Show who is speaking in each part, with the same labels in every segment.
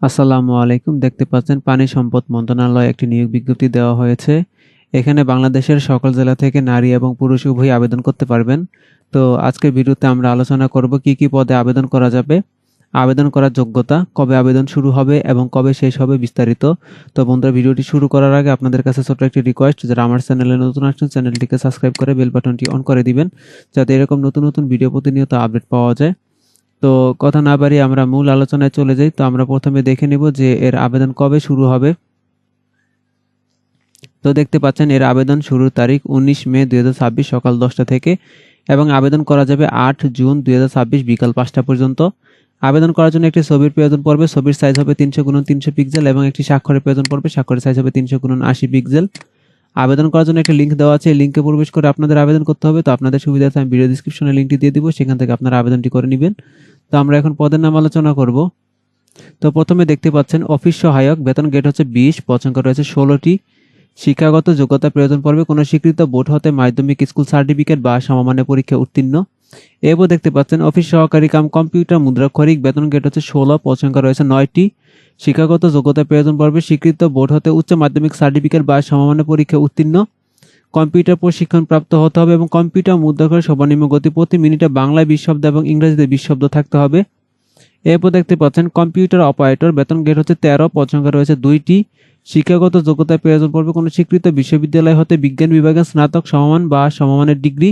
Speaker 1: আসসালামু আলাইকুম। দেখতে পাচ্ছেন পানি সম্পদ মন্ত্রণালয়ে একটি নিয়োগ বিজ্ঞপ্তি দেওয়া হয়েছে। এখানে বাংলাদেশের সকল জেলা থেকে নারী এবং পুরুষ উভয়ই আবেদন করতে পারবেন। তো আজকের ভিডিওতে আমরা আলোচনা করব কি কি পদে আবেদন করা যাবে, আবেদন করার যোগ্যতা, কবে আবেদন শুরু হবে এবং কবে শেষ হবে বিস্তারিত। তো বন্ধুরা, ভিডিওটি শুরু করার আগে আপনাদের কাছে ছোট্ট একটি রিকোয়েস্ট, যারা আমার চ্যানেলে নতুন আসছেন চ্যানেলটিকে সাবস্ক্রাইব করে বেল বাটনটি অন করে দিবেন, যাতে এরকম নতুন নতুন ভিডিও প্রতিনিয়ত আপডেট পাওয়া যায়। তো কথা না বাড়িয়ে আমরা মূল আলোচনায় চলে যাই। তো আমরা প্রথমে দেখে নিব যে এর আবেদন কবে শুরু হবে। তো দেখতে পাচ্ছেন এর আবেদন শুরুর তারিখ 19 মে 2026 সকাল 10টা থেকে এবং আবেদন করা যাবে 8 জুন 2026 বিকাল 5টা পর্যন্ত। আবেদন করার জন্য একটি ছবির প্রয়োজন পড়বে। ছবির সাইজ হবে 300x300 পিক্সেল এবং একটি স্বাক্ষরের প্রয়োজন পড়বে। স্বাক্ষরের সাইজ হবে 300x80 পিক্সেল। আবেদন করার জন্য একটা লিঙ্ক দেওয়া আছে, এই লিঙ্কে প্রবেশ করে আপনাদের আবেদন করতে হবে। তো আপনাদের সুবিধার্থে আমি ভিডিও ডেসক্রিপশনে লিঙ্কটি দিয়ে দিব, সেখান থেকে আপনারা আবেদনটি করে নেবেন। তো আমরা এখন পদের নাম আলোচনা করব। তো প্রথমে দেখতে পাচ্ছেন অফিস সহায়ক, বেতন গ্রেড হচ্ছে 20, পদ সংখ্যা রয়েছে 16টি। শিক্ষাগত যোগ্যতা প্রয়োজন পড়বে কোনো স্বীকৃত বোর্ড হতে মাধ্যমিক স্কুল সার্টিফিকেট বা সমমানের পরীক্ষা উত্তীর্ণ। এরপর দেখতে পাচ্ছেন অফিস সহকারী কাম কম্পিউটার মুদ্রাক্ষরিক, বেতন গ্রেড হচ্ছে 16, পদ সংখ্যা রয়েছে 9টি। শিক্ষাগত যোগ্যতা প্রয়োজন পড়বে স্বীকৃত বোর্ড হতে উচ্চ মাধ্যমিক সার্টিফিকেট বা সমমানের পরীক্ষা উত্তীর্ণ। কম্পিউটার প্রশিক্ষণ প্রাপ্ত হতে হবে এবং কম্পিউটার মুদ্রাক্ষরের সর্বনিম্ন গতি প্রতি মিনিটে বাংলায় 20 শব্দ এবং ইংরেজিতে 20 শব্দ থাকতে হবে। এরপর দেখতে পাচ্ছেন কম্পিউটার অপারেটর, বেতন গ্রেড হচ্ছে 13, পদ সংখ্যা রয়েছে 2টি। শিক্ষাগত যোগ্যতার প্রয়োজন পড়বে কোনো স্বীকৃত বিশ্ববিদ্যালয় হতে বিজ্ঞান বিভাগে স্নাতক সমমান বা সমমানের ডিগ্রি।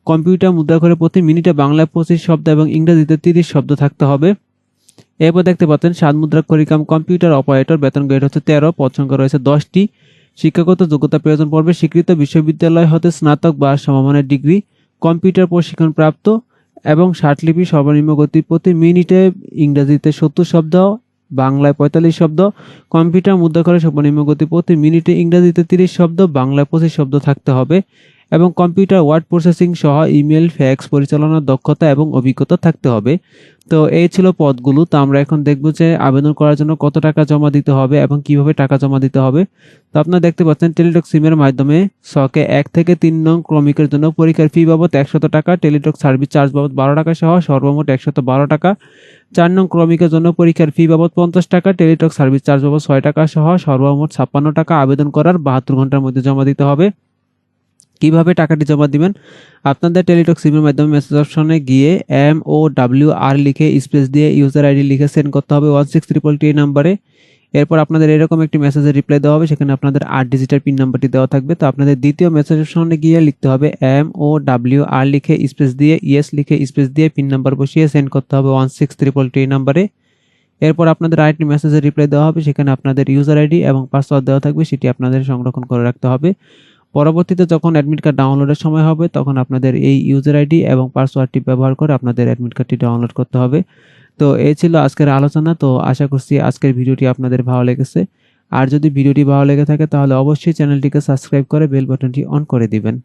Speaker 1: কম্পিউটার মুদ্রাক্ষরে প্রতি মিনিটে বাংলায় 25 শব্দ এবং ইংরেজিতে 30 শব্দ থাকতে হবে। এরপর দেখতে পাচ্ছেন সাত মুদ্রাক্ষরিক কাম কম্পিউটার অপারেটর, বেতন গ্রেড হচ্ছে 13, পদ সংখ্যা রয়েছে 10টি। শিক্ষাগত যোগ্যতা প্রয়োজন পড়বে স্বীকৃত বিশ্ববিদ্যালয় হতে স্নাতক বা সমমানের ডিগ্রি। কম্পিউটার প্রশিক্ষণ প্রাপ্ত এবং ষাটলিপি, সর্বনিম্ন গতি প্রতি মিনিটে ইংরেজিতে 70 শব্দ, বাংলায় 45 শব্দ। কম্পিউটার মুদ্রাক্ষরে সর্বনিম্ন গতি প্রতি মিনিটে ইংরেজিতে 30 শব্দ, বাংলায় 25 শব্দ থাকতে হবে এবং কম্পিউটার ওয়ার্ড প্রসেসিং সহ ইমেল, ফ্যাক্স পরিচালনার দক্ষতা এবং অভিজ্ঞতা থাকতে হবে। তো এই ছিল পদগুলো। তো আমরা এখন দেখব যে আবেদন করার জন্য কত টাকা জমা দিতে হবে এবং কিভাবে টাকা জমা দিতে হবে। তো আপনারা দেখতে পাচ্ছেন টেলিটক সিমের মাধ্যমে ছকে 1 থেকে 3 নং ক্রমিকের জন্য পরীক্ষার ফি বাবদ 100 টাকা, টেলিটক সার্ভিস চার্জ বাবদ 12 টাকা সহ সর্বমোট 112 টাকা। 4 নং ক্রমিকের জন্য পরীক্ষার ফি বাবদ 50 টাকা, টেলিটক সার্ভিস চার্জ বাবদ 6 টাকা সহ সর্বমোট 56 টাকা। আবেদন করার 72 ঘন্টার মধ্যে জমা দিতে হবে। কিভাবে টাকাটি জমা দিবেন? আপনাদের টেলিটক সিমের মাধ্যমে মেসেজ অপশনে গিয়ে MOWR লিখে স্পেস দিয়ে ইউজার আইডি লিখে সেন্ড করতে হবে 16322 এই নাম্বারে। এরপর আপনাদের এরকম একটি মেসেজের রিপ্লাই দেওয়া হবে, সেখানে আপনাদের 8 ডিজিটের পিন নাম্বারটি দেওয়া থাকবে। তো আপনাদের দ্বিতীয় মেসেজ অপশনে গিয়ে লিখতে হবে MOWR লিখে স্পেস দিয়ে ইয়েস লিখে স্পেস দিয়ে পিন নাম্বার বসিয়ে সেন্ড করতে হবে 16322 এই নাম্বারে। এরপর আপনাদের আরেকটি মেসেজের রিপ্লাই দেওয়া হবে, সেখানে আপনাদের ইউজার আইডি এবং পাসওয়ার্ড দেওয়া থাকবে, সেটি আপনাদের সংরক্ষণ করে রাখতে হবে। পরবর্তীতে যখন অ্যাডমিট কার্ড ডাউনলোডের সময় হবে, তখন আপনাদের এই ইউজার আইডি এবং পাসওয়ার্ডটি ব্যবহার করে আপনাদের অ্যাডমিট কার্ডটি ডাউনলোড করতে হবে। তো এই ছিল আজকের আলোচনা। তো আশা করছি আজকের ভিডিওটি আপনাদের ভালো লেগেছে। আর যদি ভিডিওটি ভালো লেগে থাকে তাহলে অবশ্যই চ্যানেলটিকে সাবস্ক্রাইব করে বেল বাটনটি অন করে দিবেন।